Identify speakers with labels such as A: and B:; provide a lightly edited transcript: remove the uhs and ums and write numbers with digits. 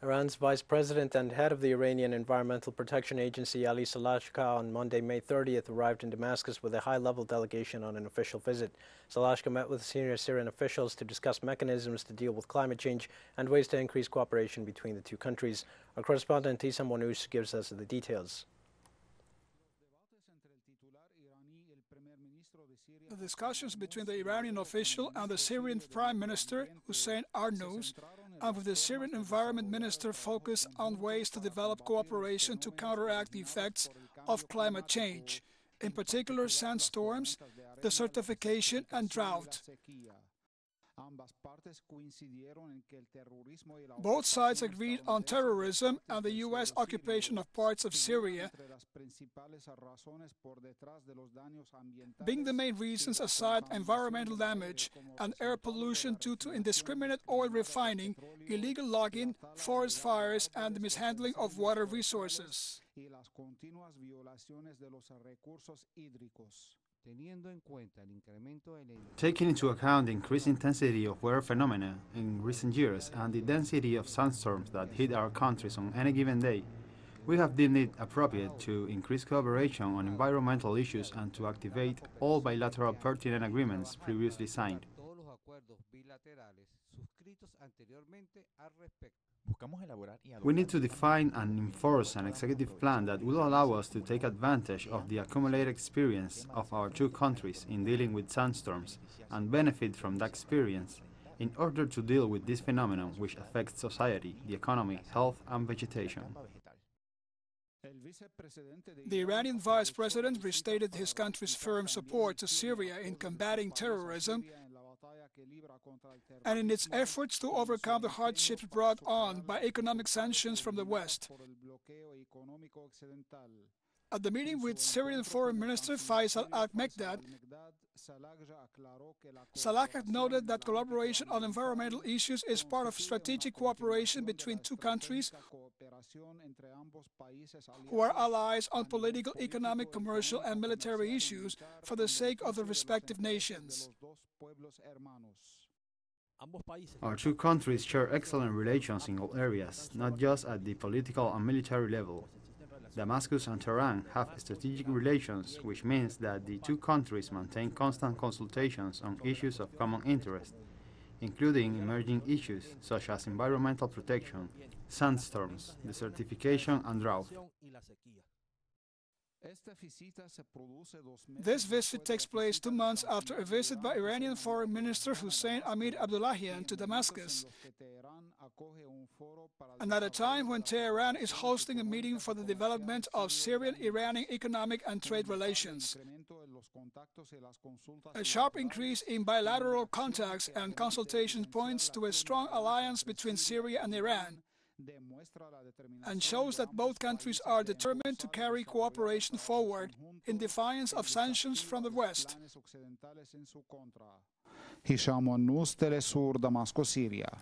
A: Iran's vice president and head of the Iranian Environmental Protection Agency, Ali Salajkah, on Monday, May 30th, arrived in Damascus with a high-level delegation on an official visit. Salajkah met with senior Syrian officials to discuss mechanisms to deal with climate change and ways to increase cooperation between the two countries. Our correspondent Tisa Monouche gives us the details.
B: The discussions between the Iranian official and the Syrian Prime Minister, Hussein Arnouz, and with the Syrian Environment Minister focus on ways to develop cooperation to counteract the effects of climate change, in particular sandstorms, desertification, and drought. Both sides agreed on terrorism and the U.S. occupation of parts of Syria being the main reasons, aside environmental damage and air pollution due to indiscriminate oil refining, illegal logging, forest fires, and the mishandling of water resources.
C: Taking into account the increased intensity of weather phenomena in recent years and the density of sandstorms that hit our countries on any given day, we have deemed it appropriate to increase cooperation on environmental issues and to activate all bilateral pertinent agreements previously signed. We need to define and enforce an executive plan that will allow us to take advantage of the accumulated experience of our two countries in dealing with sandstorms and benefit from that experience in order to deal with this phenomenon which affects society, the economy, health, and vegetation.
B: The Iranian vice president restated his country's firm support to Syria in combating terrorism and in its efforts to overcome the hardships brought on by economic sanctions from the West. At the meeting with Syrian Foreign Minister Faisal al-Mekdad, Salajkah noted that collaboration on environmental issues is part of strategic cooperation between two countries who are allies on political, economic, commercial, and military issues for the sake of the respective nations.
C: Our two countries share excellent relations in all areas, not just at the political and military level. Damascus and Tehran have strategic relations, which means that the two countries maintain constant consultations on issues of common interest, including emerging issues such as environmental protection, sandstorms, desertification, and drought.
B: This visit takes place 2 months after a visit by Iranian Foreign Minister Hussein Amir Abdullahian to Damascus, and at a time when Tehran is hosting a meeting for the development of Syrian-Iranian economic and trade relations. A sharp increase in bilateral contacts and consultations points to a strong alliance between Syria and Iran, and shows that both countries are determined to carry cooperation forward in defiance of sanctions from the West.
D: Hisham Monouche, teleSUR, Damascus, Syria.